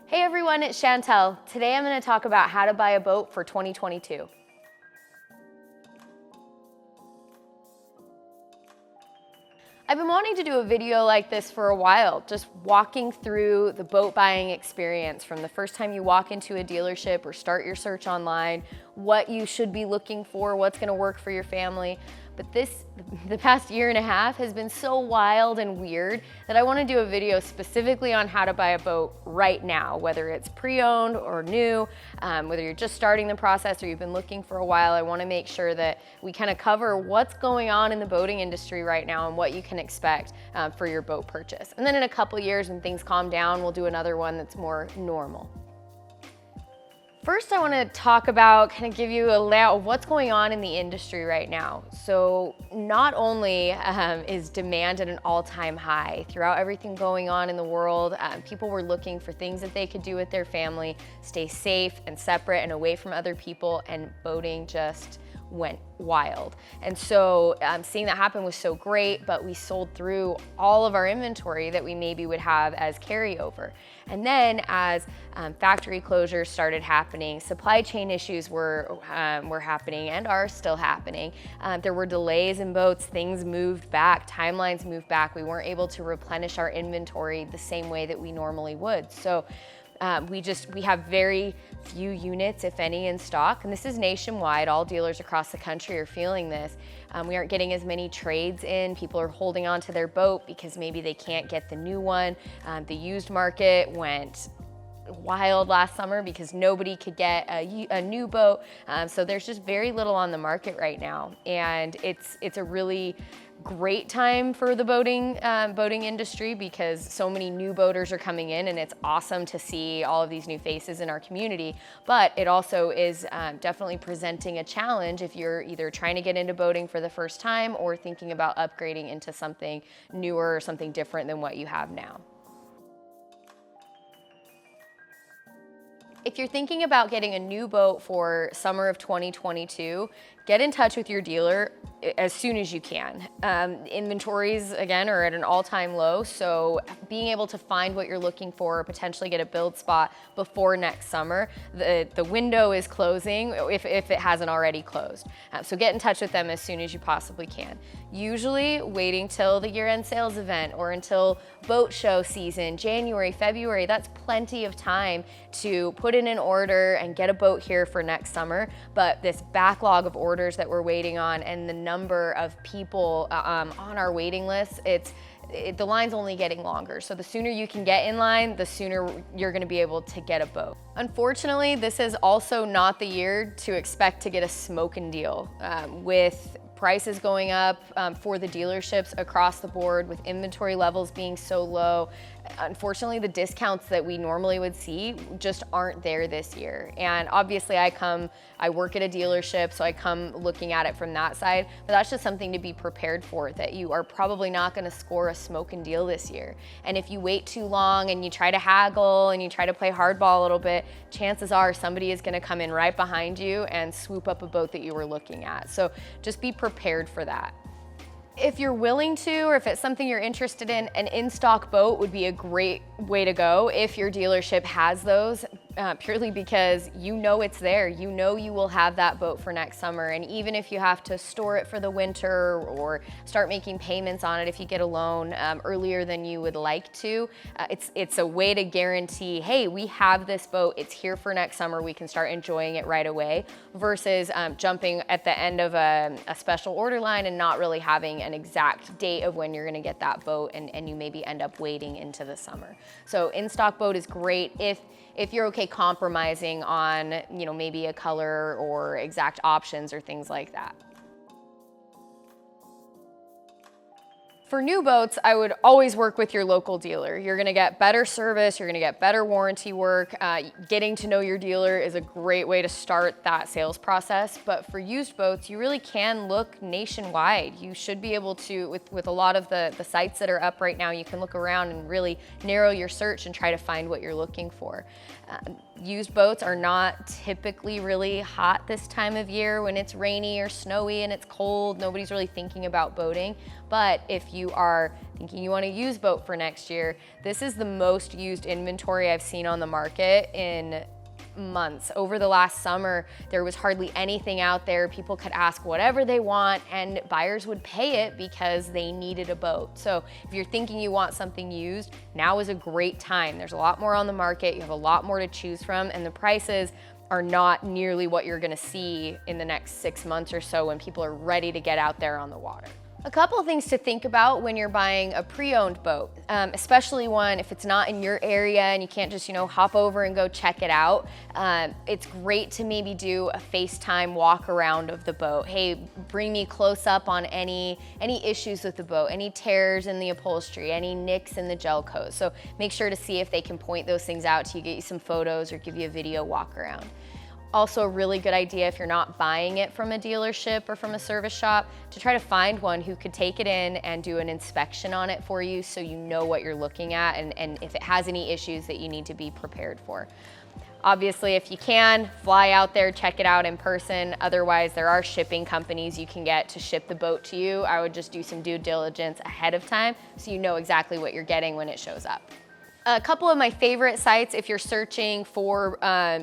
Hey everyone, it's Chantel. Today I'm going to talk about how to buy a boat for 2022. I've been wanting to do a video like this for a while, just walking through the boat buying experience from the first time you walk into a dealership or start your search online, what you should be looking for, what's going to work for your family. But the past year and a half has been so wild and weird that I want to do a video specifically on how to buy a boat right now, whether it's pre-owned or new, whether you're just starting the process or you've been looking for a while. I want to make sure that we kind of cover what's going on in the boating industry right now and what you can expect for your boat purchase. And then in a couple years when things calm down, we'll do another one that's more normal. First, I want to talk about, kind of give you a layout of what's going on in the industry right now. So not only is demand at an all-time high throughout everything going on in the world, people were looking for things that they could do with their family, stay safe and separate and away from other people, and boating just went wild. And so seeing that happen was so great, but we sold through all of our inventory that we maybe would have as carryover. And then as factory closures started happening, supply chain issues were happening and are still happening. There were delays in boats, things moved back, timelines moved back. We weren't able to replenish our inventory the same way that we normally would. So we have very few units, if any, in stock, and this is nationwide. All dealers across the country are feeling this. We aren't getting as many trades in. People are holding on to their boat because maybe they can't get the new one. The used market went wild last summer because nobody could get a new boat. So there's just very little on the market right now, and it's a really great time for the boating industry because so many new boaters are coming in, and it's awesome to see all of these new faces in our community. But it also is definitely presenting a challenge if you're either trying to get into boating for the first time or thinking about upgrading into something newer or something different than what you have now. If you're thinking about getting a new boat for summer of 2022, get in touch with your dealer as soon as you can. Inventories, again, are at an all-time low, so being able to find what you're looking for or potentially get a build spot before next summer, the window is closing if it hasn't already closed. So get in touch with them as soon as you possibly can. Usually waiting till the year-end sales event or until boat show season, January, February, that's plenty of time to put in an order and get a boat here for next summer. But this backlog of orders that we're waiting on and the number of people on our waiting list, the line's only getting longer. So the sooner you can get in line, the sooner you're gonna be able to get a boat. Unfortunately, this is also not the year to expect to get a smoking deal. With prices going up for the dealerships across the board, with inventory levels being so low, unfortunately the discounts that we normally would see just aren't there this year. And obviously I work at a dealership, so I come looking at it from that side, but that's just something to be prepared for, that you are probably not gonna score a smoking deal this year. And if you wait too long and you try to haggle and you try to play hardball a little bit, chances are somebody is gonna come in right behind you and swoop up a boat that you were looking at. So just be prepared for that. If you're willing to, or if it's something you're interested in, an in-stock boat would be a great way to go if your dealership has those, purely because you know it's there. You know you will have that boat for next summer, and even if you have to store it for the winter or start making payments on it if you get a loan earlier than you would like to, it's a way to guarantee, hey, we have this boat, it's here for next summer, we can start enjoying it right away, versus jumping at the end of a special order line and not really having an exact date of when you're gonna get that boat, and you maybe end up waiting into the summer. So in-stock boat is great if you're okay compromising on, maybe a color or exact options or things like that. For new boats, I would always work with your local dealer. You're gonna get better service, you're gonna get better warranty work. Getting to know your dealer is a great way to start that sales process. But for used boats, you really can look nationwide. You should be able to, with a lot of the sites that are up right now, you can look around and really narrow your search and try to find what you're looking for. Used boats are not typically really hot this time of year when it's rainy or snowy and it's cold. Nobody's really thinking about boating. But if you are thinking you want to use boat for next year, this is the most used inventory I've seen on the market in months. Over the last summer, there was hardly anything out there. People could ask whatever they want and buyers would pay it because they needed a boat. So if you're thinking you want something used, now is a great time. There's a lot more on the market, you have a lot more to choose from, and the prices are not nearly what you're gonna see in the next 6 months or so when people are ready to get out there on the water. A couple of things to think about when you're buying a pre-owned boat, especially one if it's not in your area and you can't just, hop over and go check it out. It's great to maybe do a FaceTime walk around of the boat. Hey, bring me close up on any issues with the boat, any tears in the upholstery, any nicks in the gel coat. So make sure to see if they can point those things out to you, get you some photos or give you a video walk around. Also a really good idea if you're not buying it from a dealership or from a service shop to try to find one who could take it in and do an inspection on it for you so you know what you're looking at and if it has any issues that you need to be prepared for. Obviously, if you can, fly out there, check it out in person. Otherwise, there are shipping companies you can get to ship the boat to you. I would just do some due diligence ahead of time so you know exactly what you're getting when it shows up. A couple of my favorite sites if you're searching for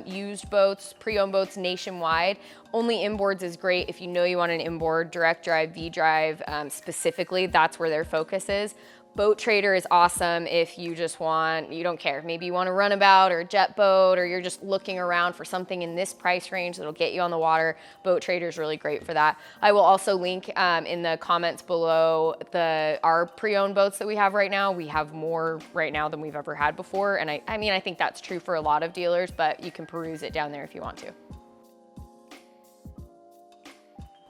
used boats, pre-owned boats nationwide. Only Inboards is great if you know you want an inboard, direct drive, V-drive specifically, that's where their focus is. Boat Trader is awesome if you just want, you don't care, maybe you want a runabout or a jet boat or you're just looking around for something in this price range that'll get you on the water. Boat Trader is really great for that. I will also link in the comments below our pre-owned boats that we have right now. We have more right now than we've ever had before. And I think that's true for a lot of dealers, but you can peruse it down there if you want to.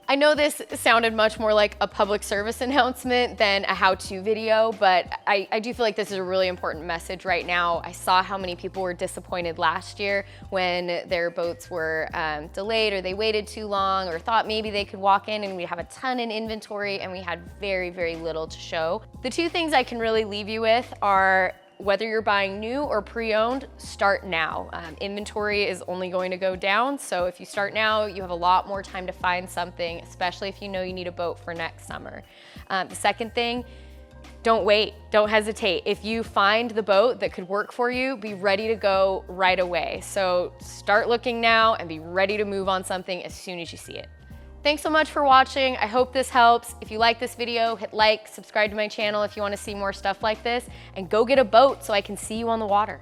I know this sounded much more like a public service announcement than a how-to video, but I do feel like this is a really important message right now. I saw how many people were disappointed last year when their boats were delayed or they waited too long or thought maybe they could walk in and we have a ton in inventory and we had very, very little to show. The two things I can really leave you with are whether you're buying new or pre-owned, start now. Inventory is only going to go down, so if you start now, you have a lot more time to find something, especially if you know you need a boat for next summer. The second thing, don't wait, don't hesitate. If you find the boat that could work for you, be ready to go right away. So start looking now and be ready to move on something as soon as you see it. Thanks so much for watching. I hope this helps. If you like this video, hit like, subscribe to my channel if you want to see more stuff like this, and go get a boat so I can see you on the water.